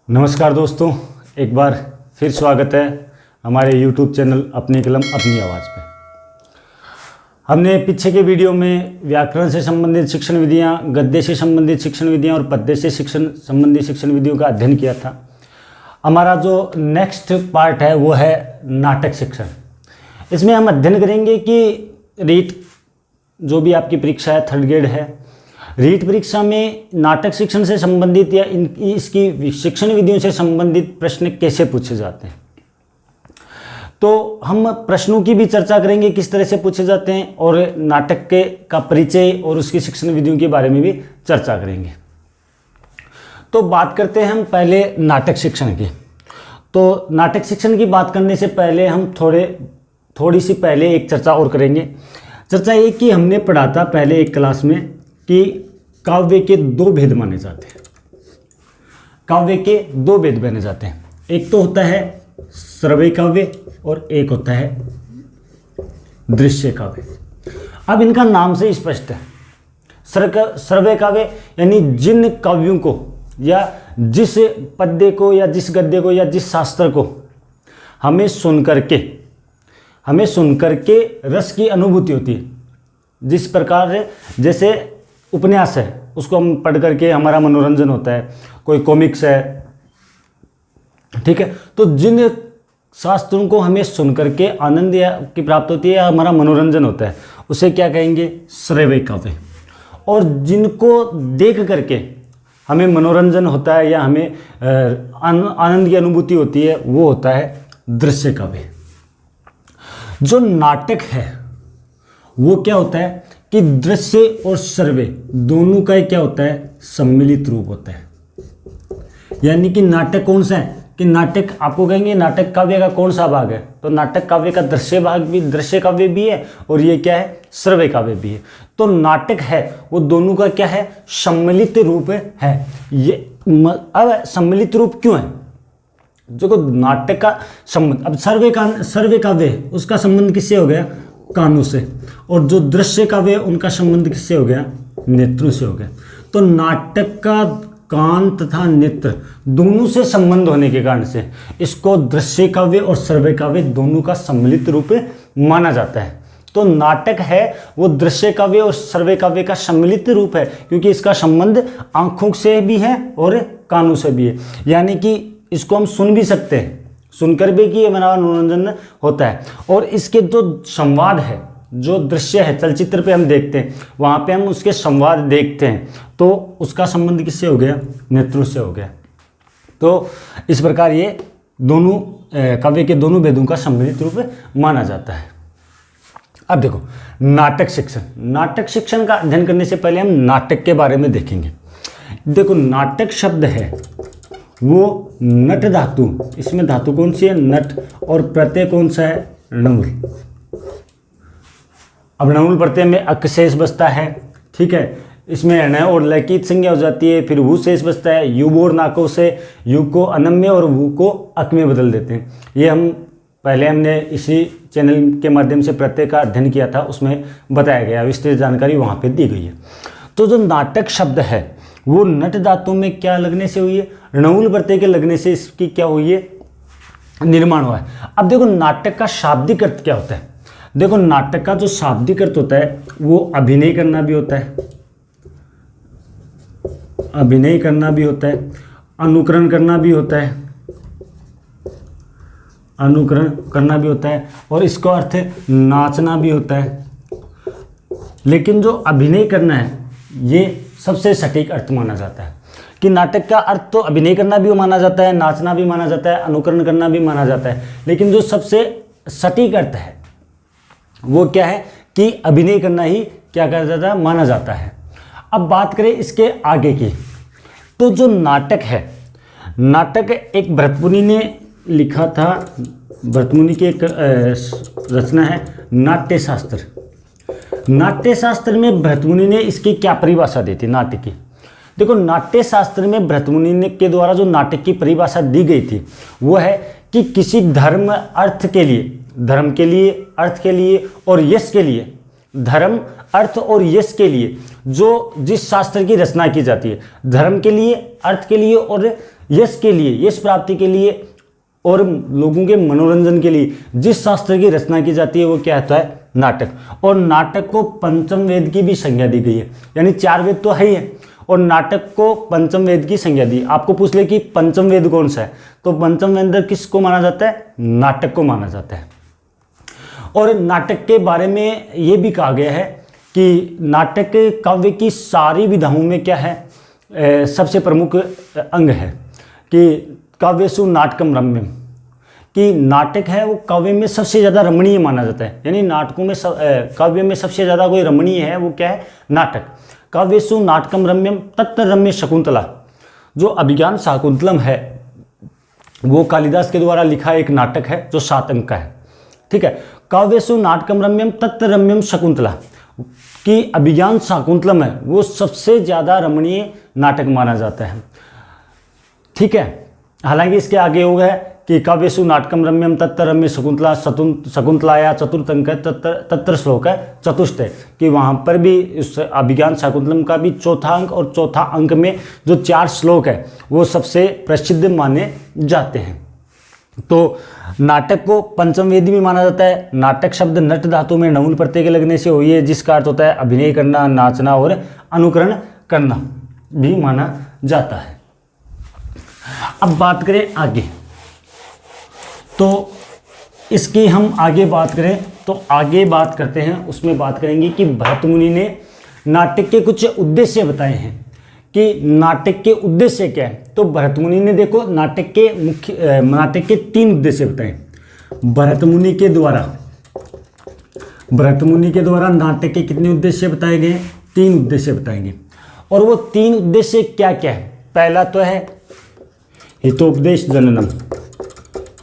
नमस्कार दोस्तों, एक बार फिर स्वागत है हमारे YouTube चैनल अपनी कलम अपनी आवाज़ पे। हमने पीछे के वीडियो में व्याकरण से संबंधित शिक्षण विधियाँ, गद्य से संबंधित शिक्षण विधियाँ और पद्य से संबंधित शिक्षण विधियों का अध्ययन किया था। हमारा जो नेक्स्ट पार्ट है वो है नाटक शिक्षण। इसमें हम अध्ययन करेंगे कि रीट जो भी आपकी परीक्षा है, थर्ड ग्रेड है, रीट परीक्षा में नाटक शिक्षण से संबंधित या इसकी शिक्षण विधियों से संबंधित प्रश्न कैसे पूछे जाते हैं। तो हम प्रश्नों की भी चर्चा करेंगे, किस तरह से पूछे जाते हैं, और नाटक का परिचय और उसकी शिक्षण विधियों के बारे में भी चर्चा करेंगे। तो बात करते हैं हम पहले नाटक शिक्षण की। तो नाटक शिक्षण की बात करने से पहले हम थोड़ी सी पहले एक चर्चा और करेंगे। चर्चा ये कि हमने पढ़ा था पहले एक क्लास में कि काव्य के दो भेद माने जाते हैं। काव्य के दो भेद माने जाते हैं, एक तो होता है श्रव्य काव्य और एक होता है दृश्य काव्य। अब इनका नाम से स्पष्ट है। श्रव्य काव्य यानी जिन काव्यों को या जिस पद्य को या जिस गद्य को या जिस शास्त्र को हमें सुन करके रस की अनुभूति होती है। जिस प्रकार जैसे उपन्यास है, उसको हम पढ़ करके हमारा मनोरंजन होता है, कोई कॉमिक्स है, ठीक है। तो जिन शास्त्रों को हमें सुन करके आनंद की प्राप्त होती है या हमारा मनोरंजन होता है, उसे क्या कहेंगे? श्रव्य काव्य। और जिनको देख करके हमें मनोरंजन होता है या हमें आनंद की अनुभूति होती है, वो होता है दृश्य काव्य। जो नाटक है वो क्या होता है कि दृश्य और श्रव्य दोनों का क्या होता है? सम्मिलित रूप होता है। यानी कि नाटक कौन सा है कि नाटक आपको कहेंगे नाटक काव्य का कौन सा भाग है, तो नाटक काव्य का दृश्य भाग भी, दृश्य काव्य भी है और ये क्या है? श्रव्य काव्य भी है। तो नाटक है वो दोनों का क्या है? सम्मिलित रूप है। ये अब सम्मिलित रूप क्यों है? जो नाटक का संबंध, अब श्रव्य काव्य उसका संबंध किससे हो गया? कानों से। और जो दृश्य काव्य उनका संबंध किससे हो गया? नेत्रों से हो गया। तो नाटक का कान तथा नेत्र दोनों से संबंध होने के कारण से इसको दृश्य काव्य और श्रव्य काव्य दोनों का सम्मिलित रूप माना जाता है। तो नाटक है वो दृश्य काव्य और श्रव्य काव्य का सम्मिलित रूप है, क्योंकि इसका संबंध आंखों से भी है और कानों से भी है। यानी कि इसको हम सुन भी सकते हैं, सुनकर भी कि हमारा मनोरंजन होता है। और इसके जो संवाद है, जो दृश्य है, चलचित्र पे हम देखते हैं, वहाँ पे हम उसके संवाद देखते हैं, तो उसका संबंध किससे हो गया? नेत्रों से हो गया। तो इस प्रकार ये दोनों काव्य के दोनों भेदों का सम्मिलित रूप माना जाता है। अब देखो नाटक शिक्षण। नाटक शिक्षण का अध्ययन करने से पहले हम नाटक के बारे में देखेंगे। देखो नाटक शब्द है वो नट धातु, इसमें धातु कौन सी है? नट। और प्रत्यय कौन सा है? णउल। अब णउल प्रत्यय में अक शेष बचता है, ठीक है। इसमें न और ल की संज्ञा हो जाती है, फिर वु शेष बचता है। युव और नाको से यु को अनम में और वु को अक में बदल देते हैं। ये हमने इसी चैनल के माध्यम से प्रत्यय का अध्ययन किया था, उसमें बताया गया, विस्तृत जानकारी वहाँ पे दी गई है। तो जो नाटक शब्द है वो नट धातु में क्या लगने से हुई है? णउल प्रत्यय के लगने से इसकी क्या हुई है? निर्माण हुआ है। अब देखो नाटक का शाब्दिक अर्थ क्या होता है? देखो नाटक का जो शाब्दिक अर्थ होता है वो अभिनय करना भी होता है, अभिनय करना भी होता है, अनुकरण करना भी होता है, अनुकरण करना भी होता है, और इसका अर्थ नाचना भी होता है। लेकिन जो अभिनय करना है ये सबसे सटीक अर्थ माना जाता है कि नाटक का अर्थ तो अभिनय करना भी माना जाता है, नाचना भी माना जाता है, अनुकरण करना भी माना जाता है, लेकिन जो सबसे सटीक अर्थ है वो क्या है कि अभिनय करना ही क्या कहा जाता है? माना जाता है। अब बात करें इसके आगे की, तो जो नाटक है, नाटक एक भरतमुनि ने लिखा था। भरतमुनि की एक रचना है नाट्य शास्त्र। नाट्य शास्त्र में भरतमुनि ने इसकी क्या परिभाषा दी थी नाट्य की? देखो नाट्य शास्त्र में भरतमुनि के द्वारा जो नाटक की परिभाषा दी गई थी वो है कि किसी धर्म अर्थ के लिए, धर्म के लिए, अर्थ के लिए और यश के लिए, धर्म अर्थ और यश के लिए जो जिस शास्त्र की रचना की जाती है, धर्म के लिए, अर्थ के लिए और यश के लिए, यश प्राप्ति के लिए और लोगों के मनोरंजन के लिए जिस शास्त्र की रचना की जाती है वो क्या होता है? नाटक। और नाटक को पंचम वेद की भी संज्ञा दी गई है, यानी 4 वेद तो है ही है और नाटक को पंचम वेद की संज्ञा दी। आपको पूछ ले कि पंचम वेद कौन सा है, तो पंचम वेद किसको माना जाता है? नाटक को माना जाता है। और नाटक के बारे में ये भी कहा गया है कि नाटक काव्य की सारी विधाओं में क्या है? सबसे प्रमुख अंग है कि काव्यसु नाटकम रम्यम, कि नाटक है वो काव्य में सबसे ज़्यादा रमणीय माना जाता है। यानी नाटकों में काव्य में सबसे ज़्यादा कोई रमणीय है वो क्या है? नाटक। काव्यसु नाटकम रम्यम तत्र रम्य शकुंतला, जो अभिज्ञान शाकुंतलम है वो कालिदास के द्वारा लिखा एक नाटक है जो 7 अंक का है। ठीक है, काव्यसु नाटकम रम्यम तत्र रम्यम शकुंतला, कि अभिज्ञान शाकुंतलम है वो सबसे ज़्यादा रमणीय नाटक माना जाता है। ठीक है, हालांकि इसके आगे हो गया कि काव्यसु नाटकम रम्यम तत्र रम्य शकुंतला शकुंतलाया चतुर्थ अंक है तत्र श्लोक है चतुष्ट है, कि वहाँ पर भी उस अभिज्ञान शाकुंतलम का भी चौथा अंक और चौथा अंक में जो 4 श्लोक है वो सबसे प्रसिद्ध माने जाते हैं। तो नाटक को पंचम वेदी में माना जाता है। नाटक शब्द नट धातु में नवुन प्रत्यय के लगने से हुई है, जिसका अर्थ होता है अभिनय करना, नाचना और अनुकरण करना भी माना जाता है। अब बात करें आगे, तो इसकी हम आगे बात करें तो आगे बात करते हैं, उसमें बात करेंगे कि भरत मुनि ने नाटक के कुछ उद्देश्य बताए हैं कि नाटक के उद्देश्य क्या है। तो भरत मुनि ने देखो नाटक के 3 उद्देश्य बताए भरत मुनि के द्वारा नाटक के कितने उद्देश्य बताए गए? 3 उद्देश्य बताएंगे। और वो 3 उद्देश्य क्या क्या है? पहला तो है हितोपदेश जननम,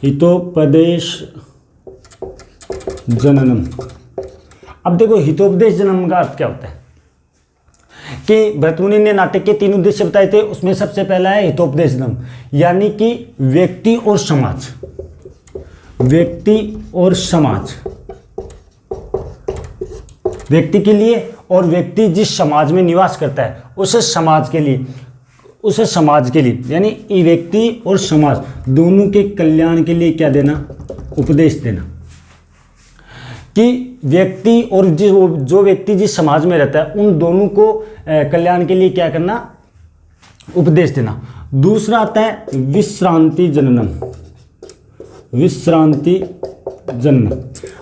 हितोपदेश जननम। अब देखो हितोपदेश जननम का अर्थ क्या होता है कि भरत मुनि ने नाटक के 3 उद्देश्य बताए थे, उसमें सबसे पहला है हितोपदेश जननम, यानी कि व्यक्ति और समाज, व्यक्ति और समाज, व्यक्ति के लिए और व्यक्ति जिस समाज में निवास करता है उस समाज के लिए, यानी व्यक्ति और समाज दोनों के कल्याण के लिए क्या देना? उपदेश देना। कि व्यक्ति और जो व्यक्ति जिस समाज में रहता है उन दोनों को कल्याण के लिए क्या करना? उपदेश देना। दूसरा आता है विश्रांति जननम, विश्रांति जननम।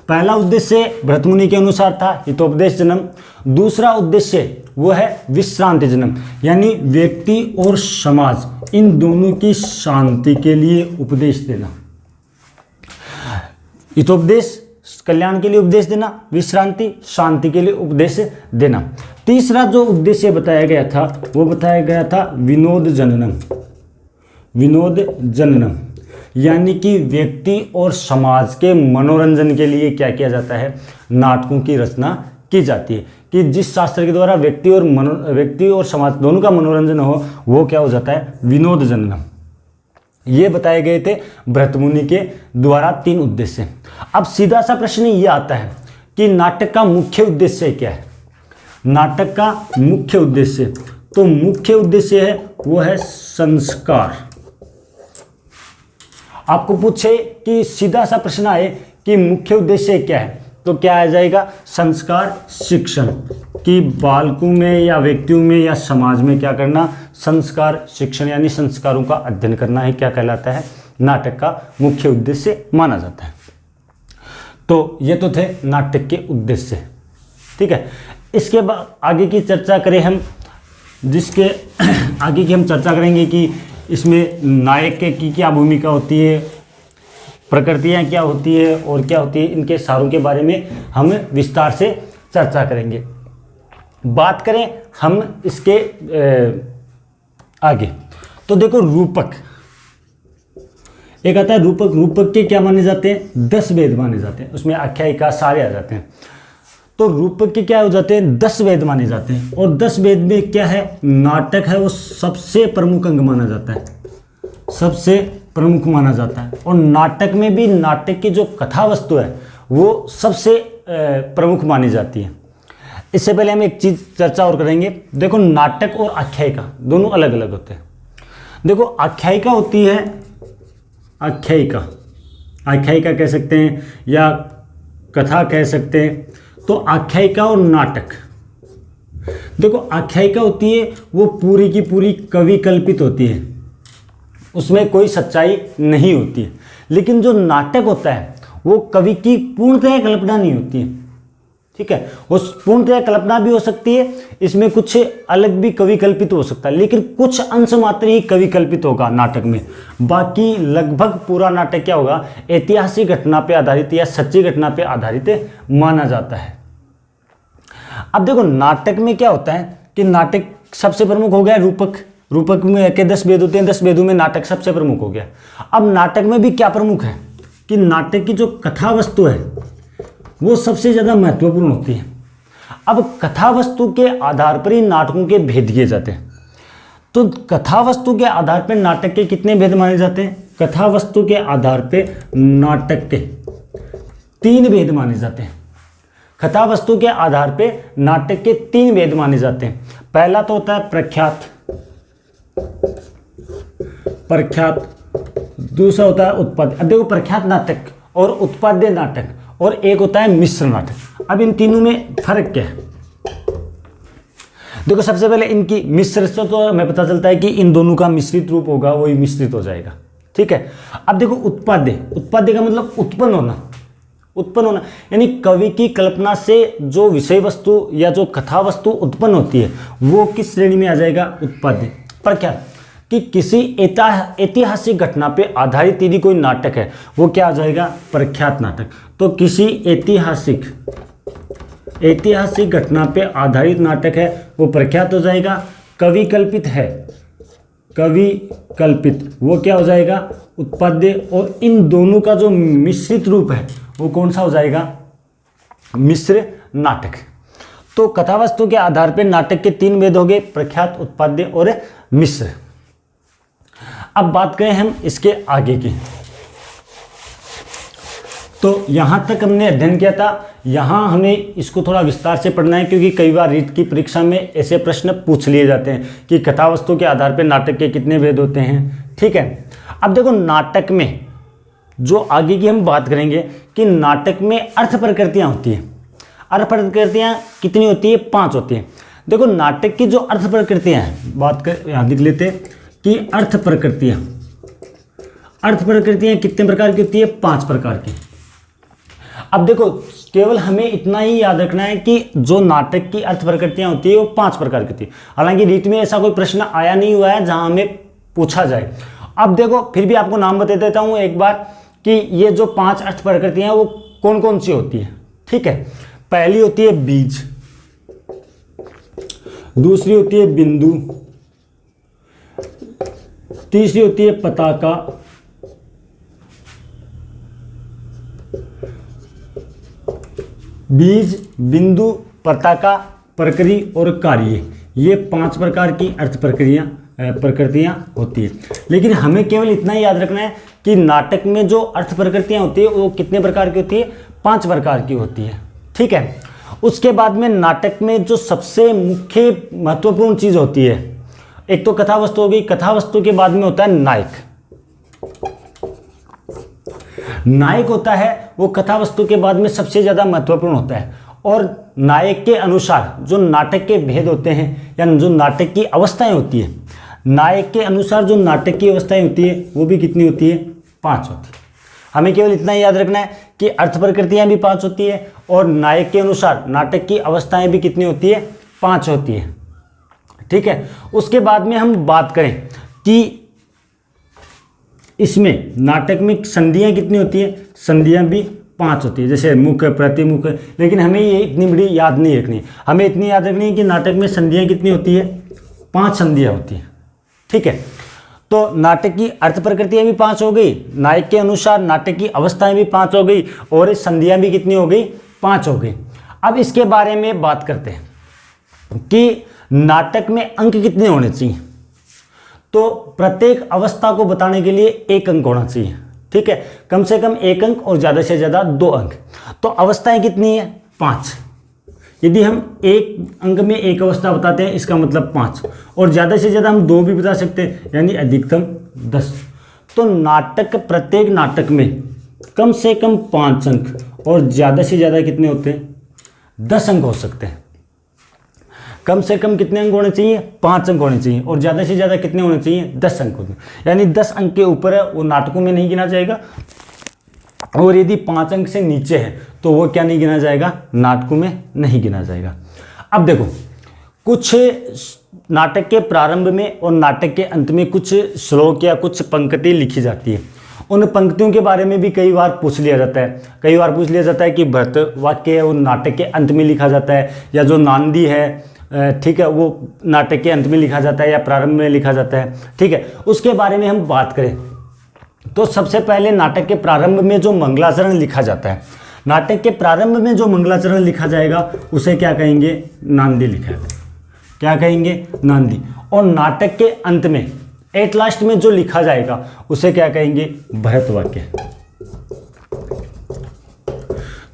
पहला उद्देश्य भरत मुनि के अनुसार था हितोपदेश जननम, दूसरा उद्देश्य वो है विश्रांति जननम, यानी व्यक्ति और समाज इन दोनों की शांति के लिए उपदेश देना। हितोपदेश कल्याण के लिए उपदेश देना, विश्रांति शांति के लिए उपदेश देना। तीसरा जो उद्देश्य बताया गया था वो बताया गया था विनोद जननम, विनोद जननम, यानी कि व्यक्ति और समाज के मनोरंजन के लिए क्या किया जाता है? नाटकों की रचना की जाती है, कि जिस शास्त्र के द्वारा व्यक्ति और समाज दोनों का मनोरंजन हो वो क्या हो जाता है? विनोद जननम। ये बताए गए थे भरत मुनि के द्वारा 3 उद्देश्य। अब सीधा सा प्रश्न ये आता है कि नाटक का मुख्य उद्देश्य क्या है? नाटक का मुख्य उद्देश्य, तो मुख्य उद्देश्य है वो है संस्कार। आपको पूछे कि सीधा सा प्रश्न आए कि मुख्य उद्देश्य क्या है, तो क्या आ जाएगा? संस्कार शिक्षण, कि बालकों में या व्यक्तियों में या समाज में क्या करना? संस्कार शिक्षण, यानी संस्कारों का अध्ययन करना ही क्या कहलाता है? नाटक का मुख्य उद्देश्य माना जाता है। तो ये तो थे नाटक के उद्देश्य। ठीक है, इसके बाद आगे की चर्चा करें हम, जिसके आगे की हम चर्चा करेंगे कि इसमें नायक की क्या भूमिका होती है, प्रकृतियाँ क्या होती है और क्या होती है, इनके सारों के बारे में हम विस्तार से चर्चा करेंगे। बात करें हम इसके आगे, तो देखो रूपक एक आता है रूपक। रूपक के क्या माने जाते हैं? 10 वेद माने जाते हैं, उसमें आख्यायिका सारे आ जाते हैं। तो रूपक के क्या हो जाते हैं? 10 वेद माने जाते हैं। और 10 वेद में क्या है? नाटक है वो सबसे प्रमुख अंग माना जाता है, सबसे प्रमुख माना जाता है। और नाटक में भी नाटक की जो कथा वस्तु है वो सबसे प्रमुख मानी जाती है। इससे पहले हम एक चीज़ चर्चा और करेंगे। देखो नाटक और आख्यायिका दोनों अलग अलग होते हैं। देखो आख्यायिका होती है, आख्यायिका, आख्यायिका कह सकते हैं या कथा कह सकते हैं। तो आख्यायिका और नाटक, देखो आख्यायिका होती है वो पूरी की पूरी कवि कल्पित होती है, उसमें कोई सच्चाई नहीं होती है। लेकिन जो नाटक होता है वो कवि की पूर्णतः कल्पना नहीं होती है, ठीक है। उस पूर्णतः कल्पना भी हो सकती है, इसमें कुछ अलग भी कवि कल्पित हो सकता है, लेकिन कुछ अंश मात्र ही कवि कल्पित होगा नाटक में। बाकी लगभग पूरा नाटक क्या होगा, ऐतिहासिक घटना पे आधारित या सच्ची घटना पे आधारित माना जाता है। अब देखो नाटक में क्या होता है कि नाटक सबसे प्रमुख हो गया रूपक, रूपक में के 10 भेद होते हैं, 10 भेदों में नाटक सबसे प्रमुख हो गया। अब नाटक में भी क्या प्रमुख है कि नाटक की जो कथा वस्तु है वो सबसे ज़्यादा महत्वपूर्ण होती है। अब कथा वस्तु के आधार पर ही नाटकों के भेद किए जाते हैं। तो कथा वस्तु के आधार पर नाटक के कितने भेद माने जाते हैं, कथा वस्तु के आधार पर नाटक के 3 भेद माने जाते हैं। कथा वस्तु के आधार पे नाटक के 3 भेद माने जाते हैं। पहला तो होता है प्रख्यात, प्रख्यात, दूसरा होता है उत्पाद्य। अब देखो प्रख्यात नाटक और उत्पाद्य नाटक, और एक होता है मिश्र नाटक। अब इन तीनों में फर्क क्या है, देखो सबसे पहले इनकी मिश्र से तो हमें पता चलता है कि इन दोनों का मिश्रित रूप होगा, वही मिश्रित हो जाएगा, ठीक है। अब देखो उत्पाद्य, उत्पाद्य का मतलब उत्पन्न होना, उत्पन्न होना यानी कवि की कल्पना से जो विषय वस्तु या जो कथा वस्तु उत्पन्न होती है वो किस श्रेणी में आ जाएगा, उत्पाद्य। प्रख्यात कि किसी ऐतिहासिक घटना पे आधारित यदि कोई नाटक है वो क्या आ जाएगा, प्रख्यात नाटक। तो किसी ऐतिहासिक घटना पे आधारित नाटक है वो प्रख्यात हो जाएगा। कवि कल्पित है, कवि कल्पित, वो क्या हो जाएगा, उत्पाद्य। और इन दोनों का जो मिश्रित रूप है वो कौन सा हो जाएगा, मिश्र नाटक। तो कथा वस्तु के आधार पर नाटक के 3 भेद हो गए, प्रख्यात, उत्पाद्य और मिश्र। अब बात करें हम इसके आगे की, तो यहां तक हमने अध्ययन किया था। यहां हमें इसको थोड़ा विस्तार से पढ़ना है, क्योंकि कई बार रीट की परीक्षा में ऐसे प्रश्न पूछ लिए जाते हैं कि कथा वस्तु के आधार पर नाटक के कितने भेद होते हैं, ठीक है। अब देखो नाटक में जो आगे की हम बात करेंगे कि नाटक में अर्थ प्रकृतियां होती हैं। अर्थ प्रकृतियां कितनी होती है, 5 होती हैं। देखो नाटक की जो अर्थ प्रकृतियां हैं, बात कर यहाँ लिख लेते हैं कि अर्थ प्रकृतियां, अर्थ प्रकृतियां कितने प्रकार की होती है, 5 प्रकार की। अब देखो केवल हमें इतना ही याद रखना है कि जो नाटक की अर्थ प्रकृतियां होती है वो 5 प्रकार की होती है। हालांकि रीट में ऐसा कोई प्रश्न आया नहीं हुआ है जहां हमें पूछा जाए। अब देखो फिर भी आपको नाम बता देता हूं एक बार कि ये जो 5 अर्थ प्रकृतियां हैं वो कौन कौन सी होती है, ठीक है। पहली होती है बीज, दूसरी होती है बिंदु, तीसरी होती है पताका, बीज, बिंदु, पताका, प्रकृति और कार्य, ये 5 प्रकार की अर्थ प्रकृतियां होती है। लेकिन हमें केवल इतना ही याद रखना है कि नाटक में जो अर्थ प्रकृतियां होती है वो कितने प्रकार की होती है, 5 प्रकार की होती है, ठीक है। उसके बाद में नाटक में जो सबसे मुख्य महत्वपूर्ण चीज होती है, एक तो कथा वस्तु हो गई, कथा वस्तु के बाद में होता है नायक। नायक होता है वो कथा वस्तु के बाद में सबसे ज्यादा महत्वपूर्ण होता है, और नायक के अनुसार जो नाटक के भेद होते हैं या जो नाटक की अवस्थाएं होती है, नायक के अनुसार जो नाटक की अवस्थाएं होती है वो भी कितनी होती है, 5 होती है। हमें केवल इतना ही याद रखना है कि अर्थ प्रकृतियां भी 5 होती है और नायक के अनुसार नाटक की अवस्थाएं भी कितनी होती है, 5 होती है, ठीक है। उसके बाद में हम बात करें कि इसमें नाटक में संधियां कितनी होती है, संधियां भी 5 होती है, जैसे मुख, प्रतिमुख। लेकिन हमें ये इतनी बड़ी याद नहीं रखनी, हमें इतनी याद रखनी है कि नाटक में संधियां कितनी होती है, 5 संधियां होती है, ठीक है। तो नाटक की अर्थ प्रकृतियां भी 5 हो गई, नायक के अनुसार नाटक की अवस्थाएं भी 5 हो गई, और संधियां भी कितनी हो गई, 5 हो गई। अब इसके बारे में बात करते हैं कि नाटक में अंक कितने होने चाहिए। तो प्रत्येक अवस्था को बताने के लिए 1 अंक होना चाहिए, ठीक है। कम से कम 1 अंक और ज़्यादा से ज़्यादा 2 अंक। तो अवस्थाएं कितनी है, 5, यदि हम एक अंक में एक अवस्था बताते हैं इसका मतलब 5, और ज़्यादा से ज़्यादा हम 2 भी बता सकते हैं, यानी अधिकतम 10। तो नाटक, प्रत्येक नाटक में कम से कम 5 अंक और ज़्यादा से ज़्यादा कितने होते हैं? 10 अंक हो सकते हैं। कम से कम कितने अंक होने चाहिए? 5 अंक होने चाहिए, और ज़्यादा से ज़्यादा कितने होने चाहिए? 10 अंक होते हैं। यानी 10 अंक के ऊपर है वो नाटकों में नहीं गिना जाएगा, और यदि 5 अंक से नीचे है तो वो क्या नहीं गिना जाएगा? नाटकों में नहीं गिना जाएगा। अब देखो, कुछ नाटक के प्रारंभ में और नाटक के अंत में कुछ श्लोक या कुछ पंक्ति लिखी जाती है। उन पंक्तियों के बारे में भी कई बार पूछ लिया जाता है। कई बार पूछ लिया जाता है कि भरत वाक्य है वो नाटक के अंत में लिखा जाता है, या जो नांदी है, ठीक है, वो नाटक के अंत में लिखा जाता है या प्रारंभ में लिखा जाता है, ठीक है। उसके बारे में हम बात करें तो सबसे पहले नाटक के प्रारंभ में जो मंगलाचरण लिखा जाता है, नाटक के प्रारंभ में जो मंगलाचरण लिखा जाएगा उसे क्या कहेंगे? नांदी लिखा है। क्या कहेंगे? नांदी। और नाटक के अंत में, एट लास्ट में जो लिखा जाएगा उसे क्या कहेंगे? भरत वाक्य।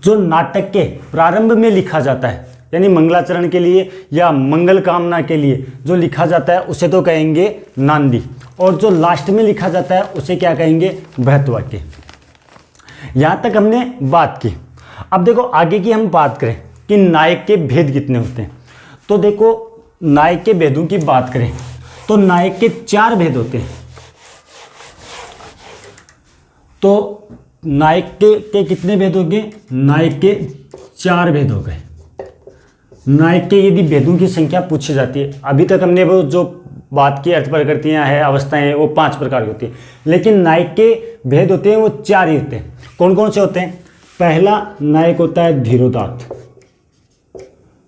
जो नाटक के प्रारंभ में लिखा जाता है, यानी मंगलाचरण के लिए या मंगल कामना के लिए जो लिखा जाता है उसे तो कहेंगे नांदी, और जो लास्ट में लिखा जाता है उसे क्या कहेंगे? भरत वाक्य। यहाँ तक हमने बात की। अब देखो आगे की हम बात करें कि नायक के भेद कितने होते हैं। तो देखो, नायक के भेदों की बात करें तो नायक के 4 भेद होते हैं। तो नायक के कितने भेद हो गए? नायक के 4 भेद हो गए। नायक के यदि भेदों की संख्या पूछी जाती है, अभी तक हमने वो जो बात की अर्थ प्रकृतियाँ हैं, अवस्थाएं हैं, वो 5 प्रकार की होती है, लेकिन नायक के भेद होते हैं वो 4 ही होते हैं। कौन कौन से होते हैं? पहला नायक होता है धीरोदात्त,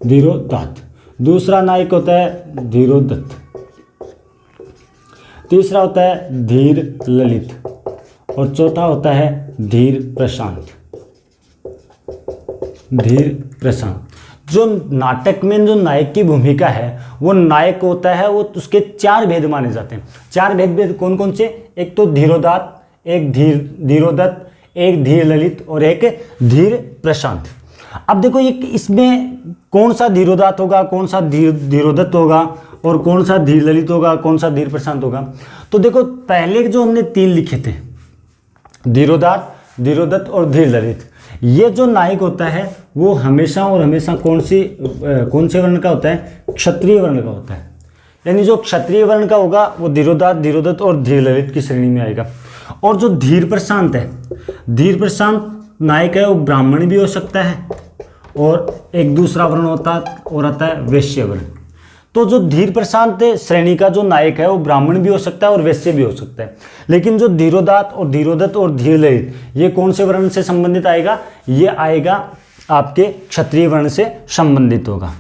धीरोदात्त। दूसरा नायक होता है धीरोदत्त। तीसरा होता है धीर ललित, और चौथा होता है धीर प्रशांत। धीर प्रशांत। जो नाटक में जो नायक की भूमिका है वो नायक होता है, वो उसके 4 भेद माने जाते हैं। 4 भेद कौन कौन से? एक तो धीरोदात्त, एक धीरोदत्त, एक धीर ललित और एक धीर प्रशांत। अब देखो ये इसमें कौन सा धीरोदात्त होगा, कौन सा धीरोदत्त होगा, और कौन सा धीर ललित होगा, कौन सा धीर प्रशांत होगा। तो देखो पहले जो हमने 3 लिखे थे, धीरोदात्त, धीरोदत्त और धीर ललित, ये जो नायक होता है वो हमेशा और हमेशा कौन से वर्ण का होता है? क्षत्रिय वर्ण का होता है। यानी जो क्षत्रिय वर्ण का होगा वो धीरोदात्त, धीरोदत्त और धीर ललित की श्रेणी में आएगा। और जो धीर प्रशांत है, धीर प्रशांत नायक है वो ब्राह्मण भी हो सकता है, और एक दूसरा वर्ण होता है और आता है वैश्य वर्ण। तो जो धीर प्रशांत श्रेणी का जो नायक है वो ब्राह्मण भी हो सकता है और वैश्य भी हो सकता है। लेकिन जो धीरोदात्त और धीरोदत्त और धीर ललित ये कौन से वर्ण से संबंधित आएगा? ये आएगा आपके क्षत्रिय वर्ण से संबंधित होगा।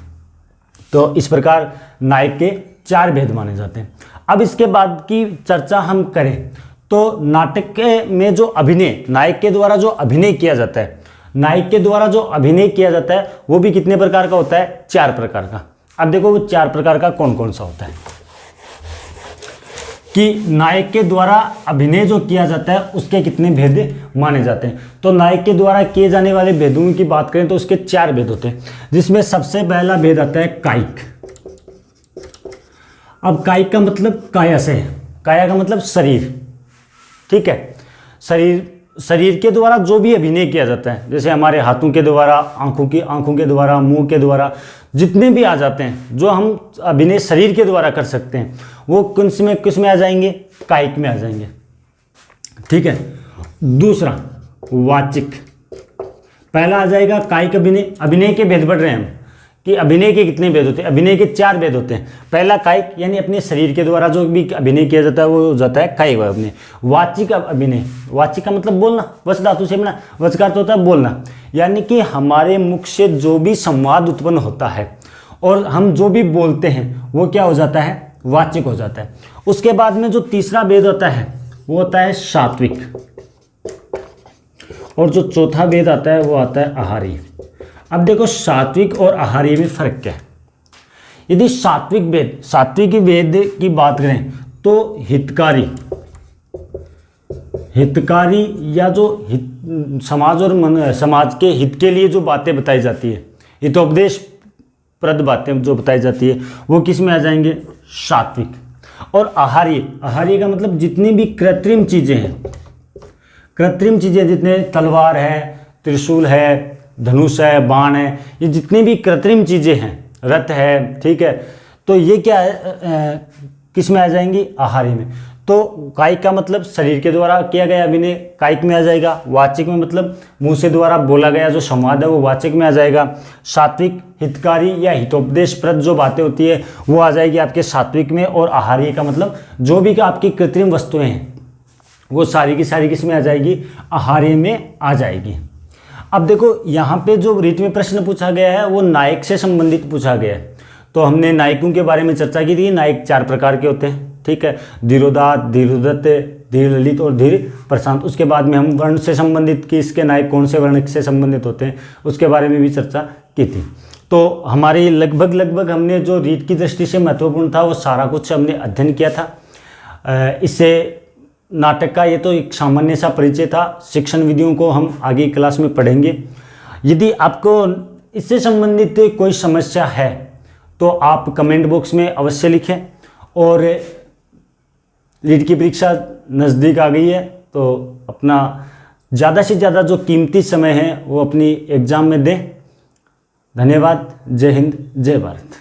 तो इस प्रकार नायक के 4 भेद माने जाते हैं। अब इसके बाद की चर्चा हम करें तो नाटक में जो अभिनय, नायक के द्वारा जो अभिनय किया जाता है, नायक के द्वारा जो अभिनय किया जाता है वो भी कितने प्रकार का होता है? 4 प्रकार का। अब देखो वो 4 प्रकार का कौन कौन सा होता है कि नायक के द्वारा अभिनय जो किया जाता है उसके कितने भेद माने जाते हैं। तो नायक के द्वारा किए जाने वाले भेदों की बात करें तो उसके 4 भेद होते हैं, जिसमें सबसे पहला भेद आता है कायिक। अब कायिक का मतलब काया से है, काया का मतलब शरीर, ठीक है। शरीर के द्वारा जो भी अभिनय किया जाता है, जैसे हमारे हाथों के द्वारा, आंखों के द्वारा, मुंह के द्वारा, जितने भी आ जाते हैं जो हम अभिनय शरीर के द्वारा कर सकते हैं वो किस में आ जाएंगे? कायिक में आ जाएंगे, ठीक है। दूसरा वाचिक, पहला आ जाएगा कायिक अभिनय। अभिनय के भेद बढ़ रहे हैं हम कि अभिनय के कितने भेद होते हैं? अभिनय के 4 भेद होते हैं। पहला कायिक यानी अपने शरीर के द्वारा जो भी अभिनय किया जाता है वो हो जाता है कायिक अभिनय। वाचिक अभिनय, वाचिक का मतलब बोलना, वच धातु से बना, वच का अर्थ होता है बोलना, यानी कि हमारे मुख से जो भी संवाद उत्पन्न होता है और हम जो भी बोलते हैं वो क्या हो जाता है? वाचिक हो जाता है। उसके बाद में जो तीसरा भेद होता है वो होता है सात्विक, और जो चौथा भेद आता है वो आता है आहारी। अब देखो सात्विक और आहारी में फर्क क्या है? यदि सात्विक भेद की बात करें तो हितकारी या जो समाज और समाज के हित के लिए जो बातें बताई जाती है, हितोपदेश प्रद बातें जो बताई जाती है वो किस में आ जाएंगे, सात्विक। और आहार्य, आहार्य का मतलब जितनी भी कृत्रिम चीज़ें हैं, कृत्रिम चीज़ें जितने तलवार है, त्रिशूल है, धनुष है, बाण है, ये जितनी भी कृत्रिम चीज़ें हैं, रथ है, ठीक है, तो ये क्या है, किस में आ जाएंगी, आहार्य में। तो कायिक का मतलब शरीर के द्वारा किया गया अभिनय कायिक में आ जाएगा। वाचिक में मतलब मुंह से द्वारा बोला गया जो संवाद है वो वाचिक में आ जाएगा। सात्विक हितकारी या हितोपदेशप्रद जो बातें होती है वो आ जाएगी आपके सात्विक में। और आहार्य का मतलब जो भी आपकी कृत्रिम वस्तुएं हैं वो सारी की सारी किस में आ जाएगी, आहार्य में आ जाएगी। अब देखो यहाँ पे जो रीट में प्रश्न पूछा गया है वो नायक से संबंधित पूछा गया है। तो हमने नायकों के बारे में चर्चा की थी। नायक 4 प्रकार के होते हैं, ठीक है, धीरोदात, धीरोदत्त, धीर ललित और धीर प्रशांत। उसके बाद में हम वर्ण से संबंधित कि इसके नायक कौन से वर्ण से संबंधित होते हैं उसके बारे में भी चर्चा की थी। तो हमारी लगभग हमने जो रीट की दृष्टि से महत्वपूर्ण था वो सारा कुछ हमने अध्ययन किया था। इससे नाटक का ये तो एक सामान्य सा परिचय था। शिक्षण विधियों को हम आगे क्लास में पढ़ेंगे। यदि आपको इससे संबंधित कोई समस्या है तो आप कमेंट बॉक्स में अवश्य लिखें। और रीट की परीक्षा नज़दीक आ गई है तो अपना ज़्यादा से ज़्यादा जो कीमती समय है वो अपनी एग्ज़ाम में दें। धन्यवाद। जय हिंद, जय भारत।